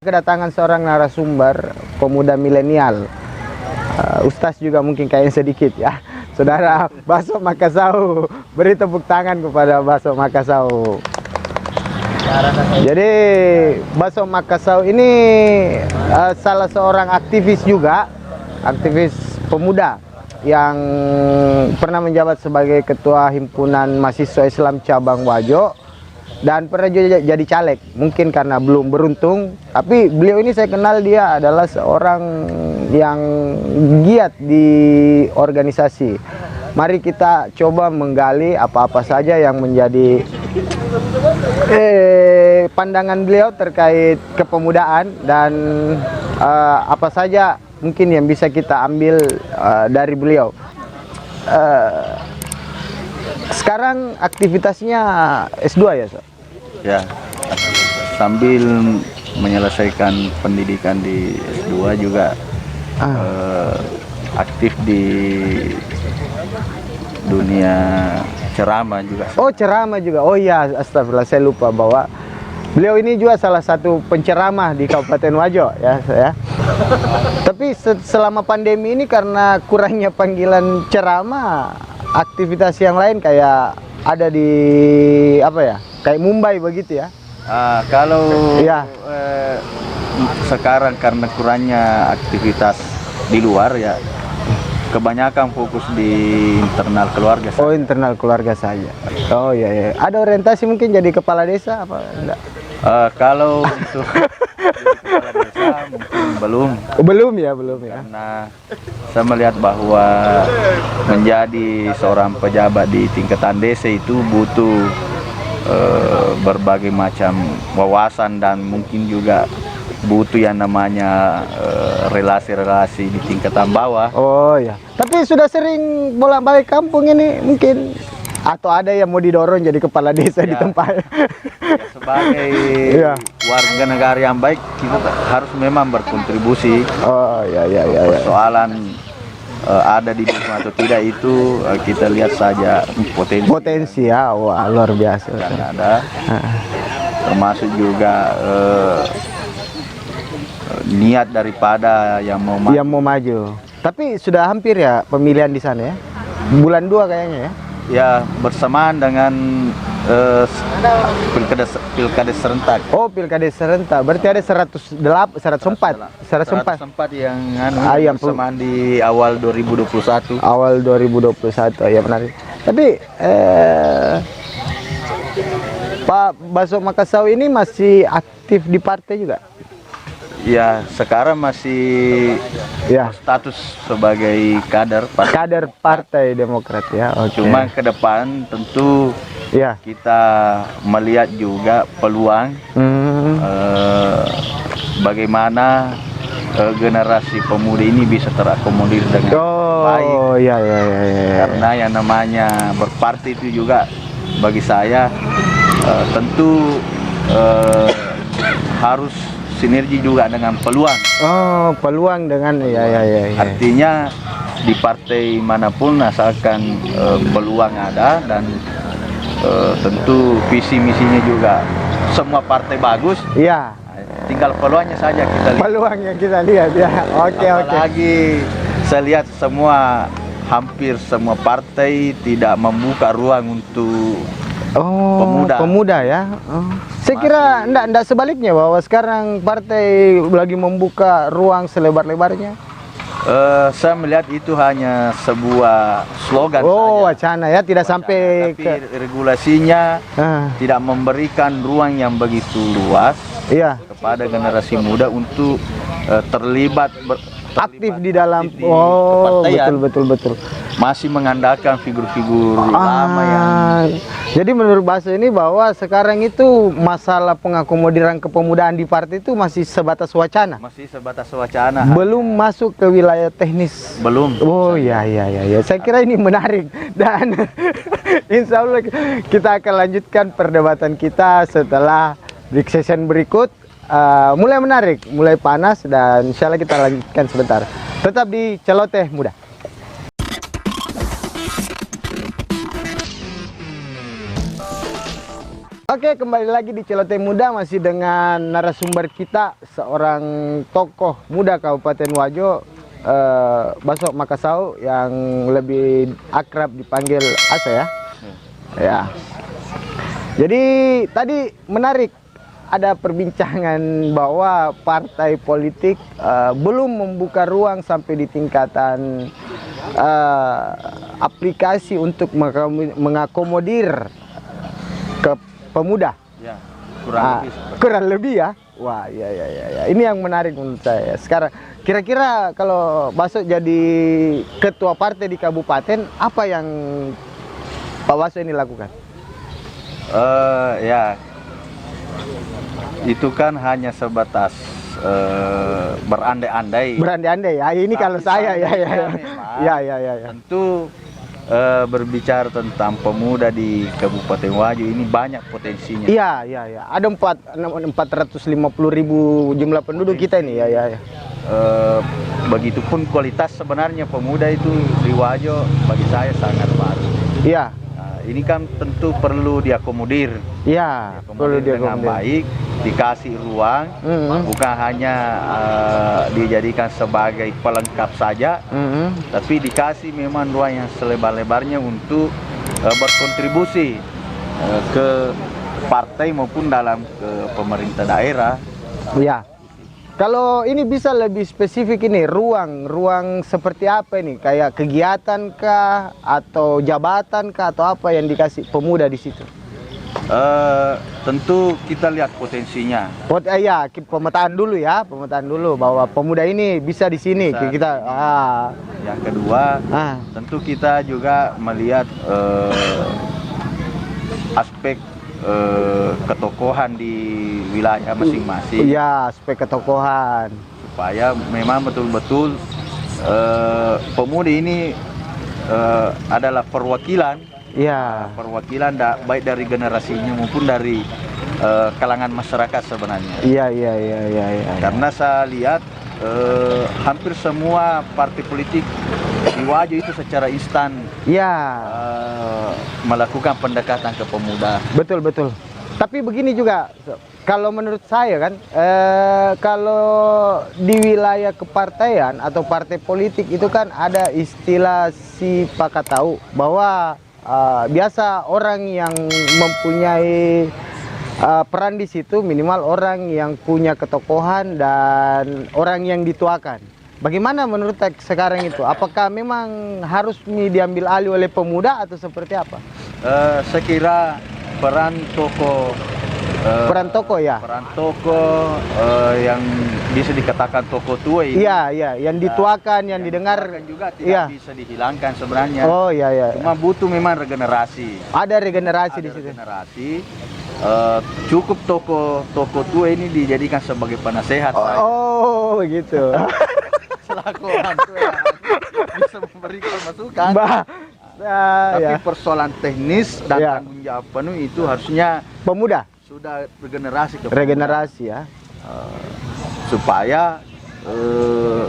Kedatangan seorang narasumber pemuda milenial, Ustaz juga mungkin kayaknya sedikit ya, Saudara Baso Makasau. Beri tepuk tangan kepada Baso Makasau. Jadi Baso Makasau ini salah seorang aktivis juga, aktivis pemuda yang pernah menjabat sebagai Ketua Himpunan Mahasiswa Islam Cabang Wajo dan pernah juga jadi caleg. Mungkin karena belum beruntung, tapi beliau ini saya kenal, dia adalah seorang yang giat di organisasi. Mari kita coba menggali apa-apa saja yang menjadi pandangan beliau terkait kepemudaan dan apa saja mungkin yang bisa kita ambil dari beliau. Sekarang aktivitasnya S2 ya, Sob? Ya, sambil menyelesaikan pendidikan di S2 juga aktif di dunia ceramah juga. Oh, ceramah juga. Oh iya, astagfirullah, saya lupa bahwa beliau ini juga salah satu penceramah di Kabupaten Wajo ya, saya. Tapi selama pandemi ini karena kurangnya panggilan ceramah, aktivitas yang lain kayak ada di apa ya? Kayak Mumbai begitu ya? Kalau ya. Sekarang karena kurangnya aktivitas di luar ya, kebanyakan fokus di internal keluarga saja. Oh, internal keluarga saja. Oh iya, iya. Ada orientasi mungkin jadi kepala desa apa enggak? Kalau untuk kepala desa mungkin belum. Belum ya, belum ya. Karena saya melihat bahwa menjadi seorang pejabat di tingkatan desa itu butuh berbagai macam wawasan dan mungkin juga butuh yang namanya relasi-relasi di tingkatan bawah. Oh ya. Tapi sudah sering bolak-balik kampung ini mungkin, atau ada yang mau didorong jadi kepala desa di tempat. Sebagai warga negara yang baik, kita harus memang berkontribusi. Oh ya ya ya. Persoalan ada di desa atau tidak itu kita lihat saja potensi ya. Wah, luar biasa. Dan ada termasuk juga niat daripada yang mau maju. Tapi sudah hampir ya pemilihan di sana ya, bulan 2 kayaknya ya. Ya, bersamaan dengan pilkada serentak. Oh, pilkada serentak. Berarti ada 104 yang yang bersamaan di awal 2021. Awal 2021 ya, benar. Tapi Pak Baso Makasau ini masih aktif di partai juga? Ya, sekarang masih status sebagai kader Partai Demokrat ya. Okay. Cuma ke depan tentu kita melihat juga peluang bagaimana generasi pemuda ini bisa terakomodir dengan baik. Ya. Karena yang namanya berpartai itu juga bagi saya tentu harus sinergi juga dengan peluang. Oh, peluang dengan ya. Artinya di partai manapun asalkan peluang ada dan tentu visi misinya juga semua partai bagus. Iya. Tinggal peluangnya saja kita lihat. Peluang yang kita lihat ya. Oke. Apalagi saya lihat hampir semua partai tidak membuka ruang untuk pemuda ya. Saya kira enggak sebaliknya, bahwa sekarang partai lagi membuka ruang selebar-lebarnya. Saya melihat itu hanya sebuah slogan saja. Wacana ya, tidak sampai tapi regulasinya tidak memberikan ruang yang begitu luas kepada generasi muda untuk terlibat aktif di dalam betul. Masih mengandalkan figur-figur lama yang. Jadi menurut Baso ini bahwa sekarang itu masalah pengakomodiran kepemudaan di partai itu masih sebatas wacana. Belum masuk ke wilayah teknis. Belum. Oh ya. Saya kira ini menarik dan insya Allah kita akan lanjutkan perdebatan kita setelah break session berikut. Mulai menarik, mulai panas, dan insya Allah kita lanjutkan sebentar. Tetap di Celoteh Muda. Oke, kembali lagi di Celoteh Muda, masih dengan narasumber kita, seorang tokoh muda Kabupaten Wajo, Baso Makasau, yang lebih akrab dipanggil Asa ya. Ya. Jadi tadi menarik, ada perbincangan bahwa partai politik belum membuka ruang sampai di tingkatan aplikasi untuk mengakomodir ke pemuda. Ya, kurang lebih ya. Wah, ya. Ini yang menarik menurut saya. Sekarang kira-kira kalau Baso jadi ketua partai di kabupaten, apa yang Pak Baso ini lakukan? Ya, itu kan hanya sebatas berandai-andai. Berandai-andai ya. Ini kalau saya ya. Tentu berbicara tentang pemuda di Kabupaten Wajo ini banyak potensinya. Iya. Ada 450.000 jumlah penduduk kita ini ya. Begitupun kualitas sebenarnya pemuda itu di Wajo bagi saya sangat bagus. Iya. Ini kan tentu perlu diakomodir. Iya, perlu dengan baik, dikasih ruang, bukan hanya dijadikan sebagai pelengkap saja, tapi dikasih memang ruang yang selebar-lebarnya untuk berkontribusi ke partai maupun dalam ke pemerintah daerah. Iya. Kalau ini bisa lebih spesifik ini, ruang seperti apa ini? Kayak kegiatan kah atau jabatan kah atau apa yang dikasih pemuda di situ? Tentu kita lihat potensinya. Pemetaan dulu bahwa pemuda ini bisa di sini. Yang kedua, tentu kita juga melihat aspek ketokohan di wilayah masing-masing. Iya, aspek ketokohan. Supaya memang betul-betul pemuda ini adalah perwakilan. Iya. Perwakilan baik dari generasinya maupun dari kalangan masyarakat sebenarnya. Iya. Karena saya lihat hampir semua partai politik di Wajo itu secara instan melakukan pendekatan ke pemuda. Betul. Tapi begini juga, kalau menurut saya kan, kalau di wilayah kepartaian atau partai politik itu kan ada istilah si pakatau bahwa biasa orang yang mempunyai peran di situ minimal orang yang punya ketokohan dan orang yang dituakan. Bagaimana menurut sekarang itu? Apakah memang harus diambil alih oleh pemuda atau seperti apa? Saya kira peran tokoh yang bisa dikatakan tokoh tua ini. Iya, yang dituakan, yang didengar juga tidak bisa dihilangkan sebenarnya. Oh iya. Cuma butuh memang regenerasi. Ada regenerasi di situ. Cukup tokoh tua ini dijadikan sebagai penasehat. Oh, begitu. Selaku orang tua bisa memberikan masukan. Tapi persoalan teknis dan tanggung jawab penuh itu harusnya pemuda sudah regenerasi ya. Supaya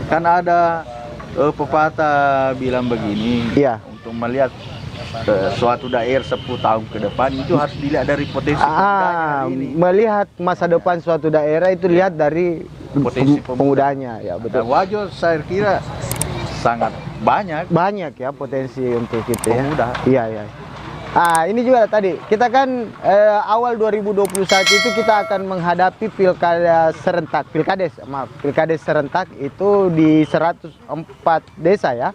kan ada pepatah bilang begini, untuk melihat suatu daerah 10 tahun ke depan itu harus dilihat dari potensi ini. Melihat masa depan suatu daerah itu lihat dari potensi pemudanya, ya betul. Dan Wajo saya kira sangat banyak ya potensi untuk kita pemuda. Iya. Ini juga tadi kita kan awal 2021 itu kita akan menghadapi pilkades serentak itu di 104 desa ya.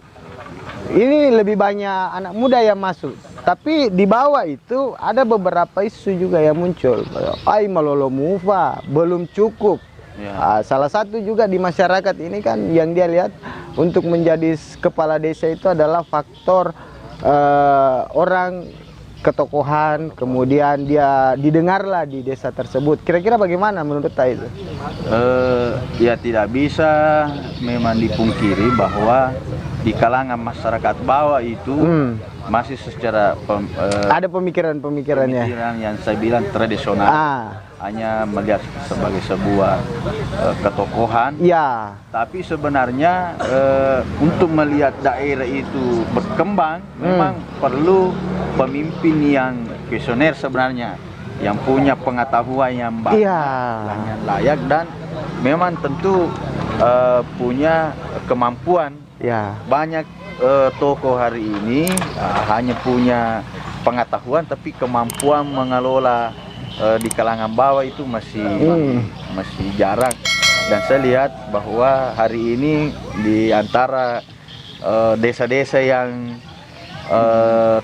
Ini lebih banyak anak muda yang masuk, tapi di bawah itu ada beberapa isu juga yang muncul. Malolo mufa belum cukup. Salah satu juga di masyarakat ini kan yang dia lihat untuk menjadi kepala desa itu adalah faktor orang ketokohan, kemudian dia didengarlah di desa tersebut. Kira-kira bagaimana menurut Pak itu? Ya tidak bisa memang dipungkiri bahwa di kalangan masyarakat bawah itu masih secara ada pemikiran-pemikirannya yang saya bilang tradisional, hanya melihat sebagai sebuah ketokohan. Ya. Tapi sebenarnya untuk melihat daerah itu berkembang memang perlu pemimpin yang visioner sebenarnya. yang punya pengetahuan yang banyak, Iya. yang layak, dan memang tentu punya kemampuan. Ya. Banyak tokoh hari ini hanya punya pengetahuan, tapi kemampuan mengelola di kalangan bawah itu masih jarang. Dan saya lihat bahwa hari ini di antara desa-desa yang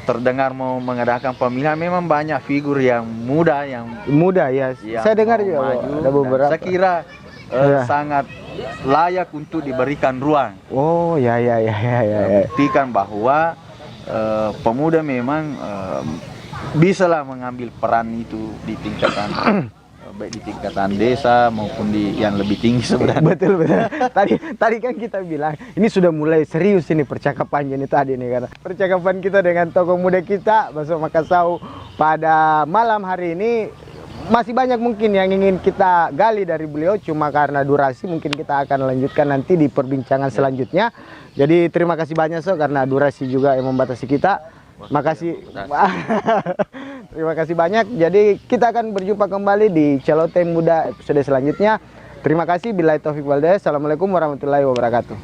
terdengar mau mengadakan pemilihan, memang banyak figur yang muda yang Ya. yang Saya dengar mau juga maju, ada dan beberapa. saya kira Ya. sangat layak untuk diberikan ruang. Oh, ya. Buktikan bahwa pemuda memang bisalah mengambil peran itu di tingkatan baik di tingkatan desa maupun di yang lebih tinggi sebenarnya. Betul. Tadi kan kita bilang ini sudah mulai serius ini percakapannya ini tadi nih, karena percakapan kita dengan tokoh muda kita Baso Makasau pada malam hari ini masih banyak mungkin yang ingin kita gali dari beliau, cuma karena durasi mungkin kita akan lanjutkan nanti di perbincangan selanjutnya. Jadi terima kasih banyak So, karena durasi juga yang membatasi kita. Makasih. Terima kasih banyak. Jadi kita akan berjumpa kembali di Celoteh Muda episode selanjutnya. Terima kasih. Billahi taufik wal hidayah. Assalamualaikum warahmatullahi wabarakatuh.